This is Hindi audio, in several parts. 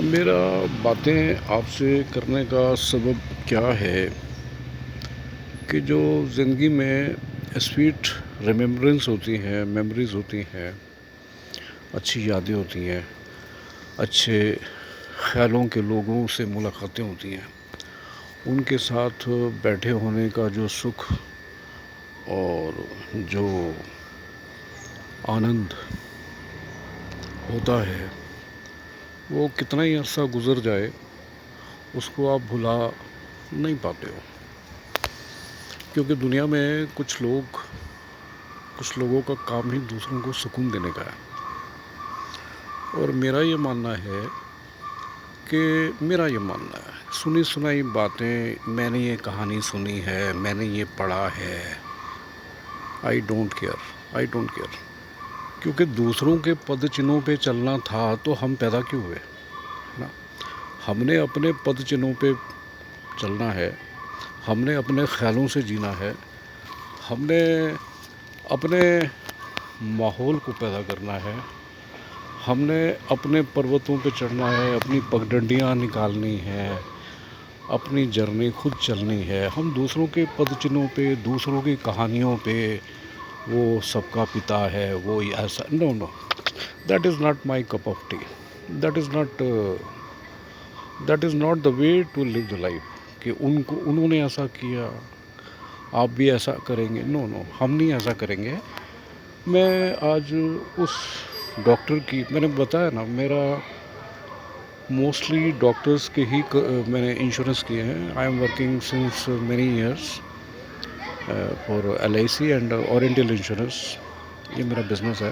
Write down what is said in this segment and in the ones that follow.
मेरा बातें आपसे करने का सबब क्या है कि जो ज़िंदगी में स्वीट रिमेम्बरेंस होती हैं, मेमोरीज़ होती हैं, अच्छी यादें होती हैं, अच्छे ख़्यालों के लोगों से मुलाकातें होती हैं, उनके साथ बैठे होने का जो सुख और जो आनंद होता है, वो कितना ही अरसा गुज़र जाए उसको आप भुला नहीं पाते हो। क्योंकि दुनिया में कुछ लोगों का काम ही दूसरों को सुकून देने का है। और मेरा ये मानना है, सुनी सुनाई बातें, मैंने ये कहानी सुनी है, मैंने ये पढ़ा है, आई डोंट केयर। क्योंकि दूसरों के पद चिन्हों पे चलना था तो हम पैदा क्यों हुए, है ना। हमने अपने पद चिन्हों पे चलना है, हमने अपने ख्यालों से जीना है, हमने अपने माहौल को पैदा करना है, हमने अपने पर्वतों पे चढ़ना है, अपनी पगडंडियाँ निकालनी है, अपनी जर्नी खुद चलनी है। हम दूसरों के पद चिन्हों पे, दूसरों की कहानियों पे, वो सबका पिता है, वो ऐसा, no no, that is not my cup of tea. That is not that is not the way to live the life कि उन्होंने ऐसा किया, आप भी ऐसा करेंगे। नो नो, हम नहीं ऐसा करेंगे। मैं आज उस डॉक्टर की, मैंने बताया ना, मेरा मोस्टली डॉक्टर्स के ही मैंने इंश्योरेंस किए हैं। I am working since many years for LIC and oriental insurance, ये मेरा बिज़नेस है।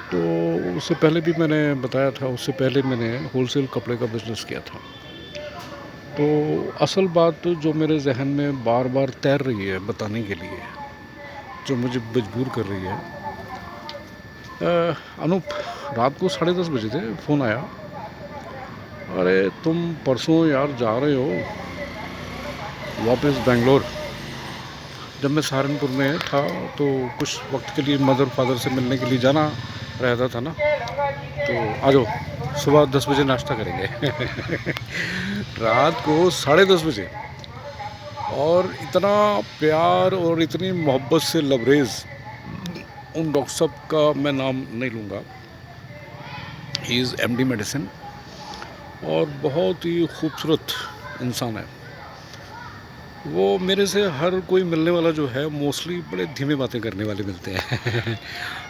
तो उससे पहले भी मैंने बताया था, उससे पहले मैंने होलसेल कपड़े का बिज़नेस किया था। तो असल बात जो मेरे जहन में बार बार तैर रही है बताने के लिए, जो मुझे मजबूर कर रही है, अनूप, रात को 10:30 बजे थे, फ़ोन आया, अरे तुम परसों यार जा रहे हो वापस बेंगलोर। जब मैं सहारनपुर में था तो कुछ वक्त के लिए मदर फादर से मिलने के लिए जाना रहता था ना, तो आ जाओ, सुबह 10 बजे नाश्ता करेंगे। रात को 10:30 बजे, और इतना प्यार और इतनी मोहब्बत से लबरेज़, उन डॉक्टर साहब का मैं नाम नहीं लूँगा, ही इज़ MD मेडिसिन, और बहुत ही खूबसूरत इंसान है वो। मेरे से हर कोई मिलने वाला जो है मोस्टली बड़े धीमे बातें करने वाले मिलते हैं।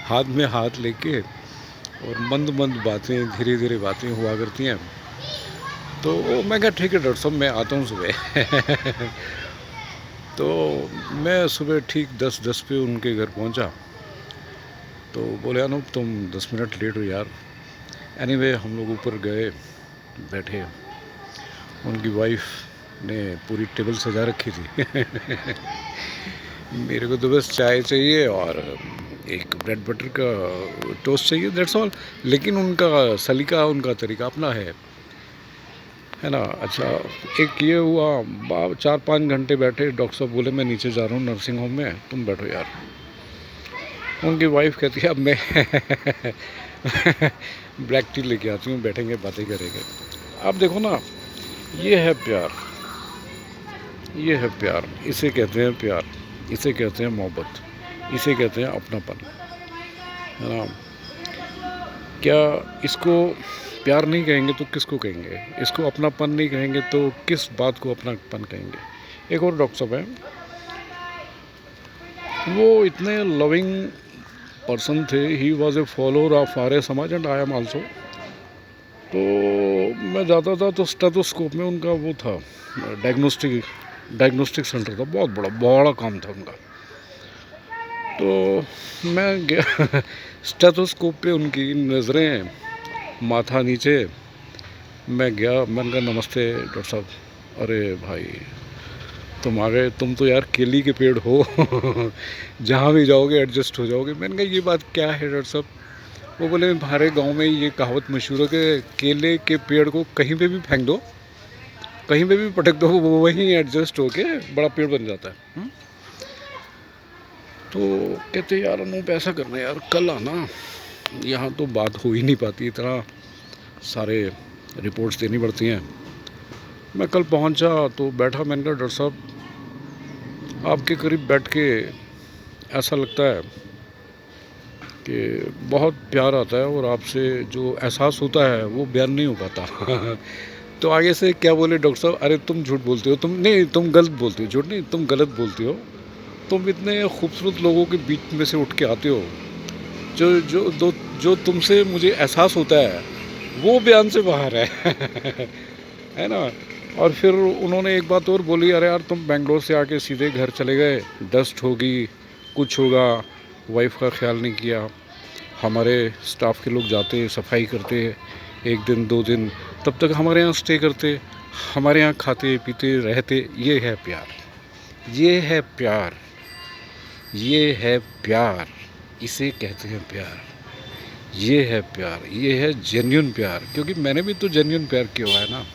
हाथ में हाथ लेके, और मंद मंद बातें, धीरे धीरे बातें हुआ करती हैं। तो मैं कहा ठीक है डॉक्टर साहब, मैं आता हूँ सुबह। तो मैं सुबह ठीक 10:10 पे उनके घर पहुँचा। तो बोले अनूप तुम 10 मिनट लेट हो यार। एनीवे हम लोग ऊपर गए, बैठे, उनकी वाइफ ने पूरी टेबल सजा रखी थी। मेरे को तो बस चाय चाहिए और एक ब्रेड बटर का टोस्ट चाहिए, दैट्स ऑल। लेकिन उनका सलीका, उनका तरीका अपना है ना। अच्छा, एक ये हुआ, 4-5 घंटे बैठे। डॉक्टर साहब बोले मैं नीचे जा रहा हूँ नर्सिंग होम में, तुम बैठो यार। उनकी वाइफ कहती है अब मैं ब्लैक टी लेके आती हूँ, बैठेंगे बातें करेंगे। आप देखो ना, ये है प्यार, ये है प्यार, इसे कहते हैं प्यार, इसे कहते हैं मोहब्बत, इसे कहते हैं अपनापन, है ना। क्या इसको प्यार नहीं कहेंगे तो किसको कहेंगे? इसको अपनापन नहीं कहेंगे तो किस बात को अपनापन कहेंगे? एक और डॉक्टर साहब हैं, वो इतने लविंग पर्सन थे। He was a follower of Arya Samaj and I am also. तो मैं जाता था तो स्टेथोस्कोप में उनका वो था, डायग्नोस्टिक सेंटर था, बहुत बड़ा बड़ा काम था उनका। तो मैं गया स्टेथोस्कोप पे, उनकी नज़रें माथा नीचे। मैं गया, मैंने कहा नमस्ते डॉक्टर साहब। अरे भाई तुम आ गए, तुम तो यार केली के पेड़ हो। जहाँ भी जाओगे एडजस्ट हो जाओगे। मैंने कहा ये बात क्या है डॉक्टर साहब? वो बोले हमारे गांव में ये कहावत मशहूर है कि केले के पेड़ को कहीं पे भी फेंक दो, कहीं पे भी पटक दो, वो वहीं एडजस्ट होके बड़ा पेड़ बन जाता है। तो कहते यार अनूप ऐसा करना यार, कल आना, यहाँ तो बात हो ही नहीं पाती, इतना सारे रिपोर्ट्स देनी पड़ती हैं। मैं कल पहुंचा तो बैठा, मैंने कहा डॉक्टर साहब आपके करीब बैठ के ऐसा लगता है कि बहुत प्यार आता है और आपसे जो एहसास होता है वो बयान नहीं हो पाता। तो आगे से क्या बोले डॉक्टर साहब, अरे तुम झूठ बोलते हो, तुम नहीं, तुम गलत बोलते हो, झूठ नहीं, तुम गलत बोलते हो, तुम इतने खूबसूरत लोगों के बीच में से उठ के आते हो, जो तुमसे मुझे एहसास होता है वो बयान से बाहर है। है ना। और फिर उन्होंने एक बात और बोली, अरे यार तुम बेंगलोर से आके सीधे घर चले गए, डस्ट होगी, कुछ होगा, वाइफ का ख्याल नहीं किया। हमारे स्टाफ के लोग जाते, सफाई करते, एक दिन 2 दिन, तब तक हमारे यहाँ स्टे करते, हमारे यहाँ खाते पीते रहते। ये है प्यार, ये है प्यार, ये है प्यार, इसे कहते हैं प्यार। ये है प्यार, ये है जेन्युइन प्यार, क्योंकि मैंने भी तो जेन्युइन प्यार किया हुआ है ना।